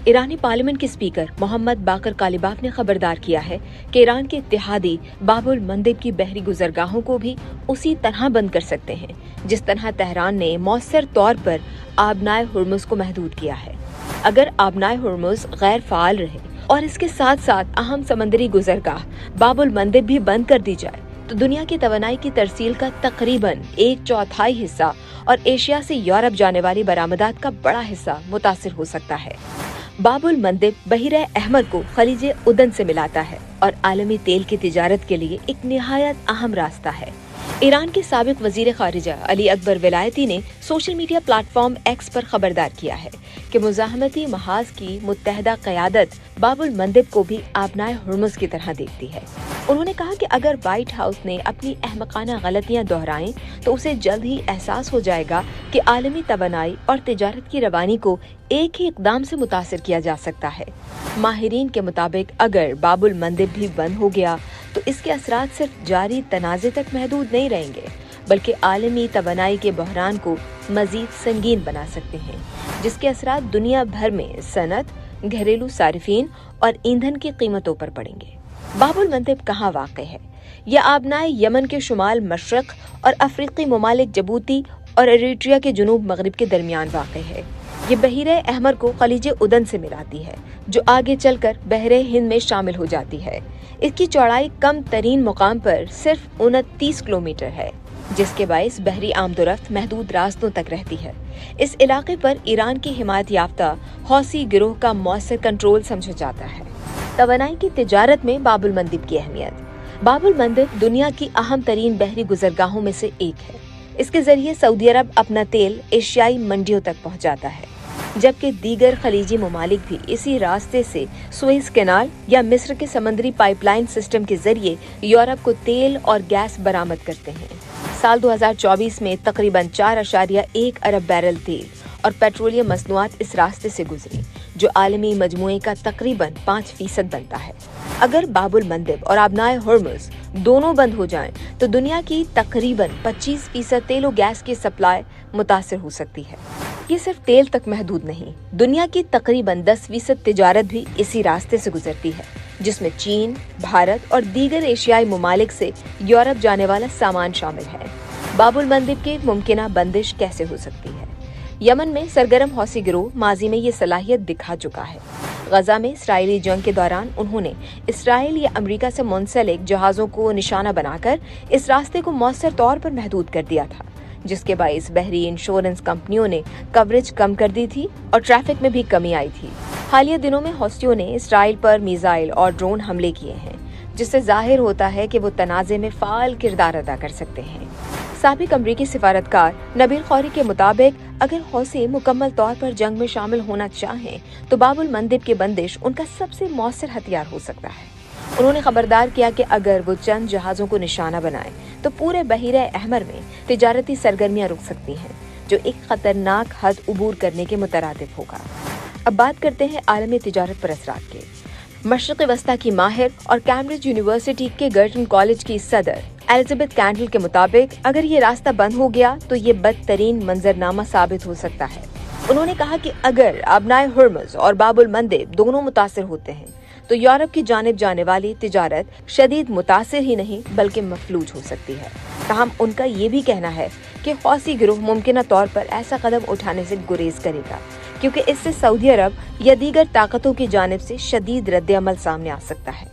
ایرانی پارلیمنٹ کے اسپیکر محمد باقر کالیباف نے خبردار کیا ہے کہ ایران کے اتحادی باب المندب کی بحری گزرگاہوں کو بھی اسی طرح بند کر سکتے ہیں جس طرح تہران نے مؤثر طور پر آبنائے ہرمز کو محدود کیا ہے۔ اگر آبنائے ہرمز غیر فعال رہے اور اس کے ساتھ ساتھ اہم سمندری گزرگاہ باب المندب بھی بند کر دی جائے تو دنیا کی توانائی کی ترسیل کا تقریباً 1/4 حصہ اور ایشیا سے یورپ جانے والی برآمدات کا بڑا حصہ متاثر ہو سکتا ہے۔ باب المندب بحیرہ احمر کو خلیج عدن سے ملاتا ہے اور عالمی تیل کی تجارت کے لیے ایک نہایت اہم راستہ ہے۔ ایران کے سابق وزیر خارجہ علی اکبر ولایتی نے social media platform X پر خبردار کیا ہے کہ مزاحمتی محاذ کی متحدہ قیادت باب المندب کو بھی آبنائے ہرمز کی طرح دیکھتی ہے۔ انہوں نے کہا کہ اگر وائٹ ہاؤس نے اپنی احمقانہ غلطیاں دہرائیں تو اسے جلد ہی احساس ہو جائے گا کہ عالمی توانائی اور تجارت کی روانی کو ایک ہی اقدام سے متاثر کیا جا سکتا ہے۔ ماہرین کے مطابق اگر باب المندب بھی بند ہو گیا تو اس کے اثرات صرف جاری تنازع تک محدود نہیں رہیں گے بلکہ عالمی توانائی کے بحران کو مزید سنگین بنا سکتے ہیں، جس کے اثرات دنیا بھر میں صنعت، گھریلو صارفین اور ایندھن کی قیمتوں پر پڑیں گے۔ باب المندب کہاں واقع ہے؟ یہ آبنائے یمن کے شمال مشرق اور افریقی ممالک جبوتی اور ایریٹریا کے جنوب مغرب کے درمیان واقع ہے۔ یہ بحیرہ احمر کو خلیج عدن سے ملاتی ہے جو آگے چل کر بحر ہند میں شامل ہو جاتی ہے۔ اس کی چوڑائی کم ترین مقام پر صرف 29 کلومیٹر ہے، جس کے باعث بحری آمد و رفت محدود راستوں تک رہتی ہے۔ اس علاقے پر ایران کی حمایت یافتہ حوثی گروہ کا مؤثر کنٹرول سمجھا جاتا ہے۔ توانائی کی تجارت میں باب المندب کی اہمیت۔ باب المندب دنیا کی اہم ترین بحری گزرگاہوں میں سے ایک ہے۔ اس کے ذریعے سعودی عرب اپنا تیل ایشیائی منڈیوں تک پہنچاتا ہے، جبکہ دیگر خلیجی ممالک بھی اسی راستے سے سوئز کینال یا مصر کے سمندری پائپ لائن سسٹم کے ذریعے یورپ کو تیل اور گیس برآمد کرتے ہیں۔ سال 2024 میں تقریباً 4.1 ارب بیرل تیل اور پیٹرولیم مصنوعات اس راستے سے گزری، جو عالمی مجموعے کا تقریباً 5% بنتا ہے۔ اگر باب المندب اور آبنائے ہرمز دونوں بند ہو جائیں تو دنیا کی تقریباً 25% تیل و گیس کی سپلائی متاثر ہو سکتی ہے۔ یہ صرف تیل تک محدود نہیں، دنیا کی تقریباً 10% تجارت بھی اسی راستے سے گزرتی ہے، جس میں چین، بھارت اور دیگر ایشیائی ممالک سے یورپ جانے والا سامان شامل ہے۔ باب المندب کی ممکنہ بندش کیسے ہو سکتی ہے؟ یمن میں سرگرم حوثی گروہ ماضی میں یہ صلاحیت دکھا چکا ہے۔ غزہ میں اسرائیلی جنگ کے دوران انہوں نے اسرائیل یا امریکہ سے منسلک جہازوں کو نشانہ بنا کر اس راستے کو مؤثر طور پر محدود کر دیا تھا، جس کے باعث بحری انشورنس کمپنیوں نے کوریج کم کر دی تھی اور ٹریفک میں بھی کمی آئی تھی۔ حالیہ دنوں میں حوثیوں نے اسرائیل پر میزائل اور ڈرون حملے کیے ہیں، جس سے ظاہر ہوتا ہے کہ وہ تنازع میں فعال کردار ادا کر سکتے ہیں۔ سابق امریکی سفارتکار نبیل خوری کے مطابق اگر حوثی مکمل طور پر جنگ میں شامل ہونا چاہیں تو باب المندب کی بندش ان کا سب سے مؤثر ہتھیار ہو سکتا ہے۔ انہوں نے خبردار کیا کہ اگر وہ چند جہازوں کو نشانہ بنائیں تو پورے بحیرہ احمر میں تجارتی سرگرمیاں رک سکتی ہیں، جو ایک خطرناک حد عبور کرنے کے مترادف ہوگا۔ اب بات کرتے ہیں عالمی تجارت پر اثرات کے۔ مشرق وسطیٰ کی ماہر اور کیمبرج یونیورسٹی کے گرٹن کالج کی صدر الزبتھ کینڈل کے مطابق اگر یہ راستہ بند ہو گیا تو یہ بدترین منظرنامہ ثابت ہو سکتا ہے۔ انہوں نے کہا کہ اگر آبنائے ہرمز اور باب المندب دونوں متاثر ہوتے ہیں تو یورپ کی جانب جانے والی تجارت شدید متاثر ہی نہیں بلکہ مفلوج ہو سکتی ہے۔ تاہم ان کا یہ بھی کہنا ہے کہ حوثی گروہ ممکنہ طور پر ایسا قدم اٹھانے سے گریز کرے گا کیونکہ اس سے سعودی عرب یا دیگر طاقتوں کی جانب سے شدید رد عمل سامنے آ سکتا ہے۔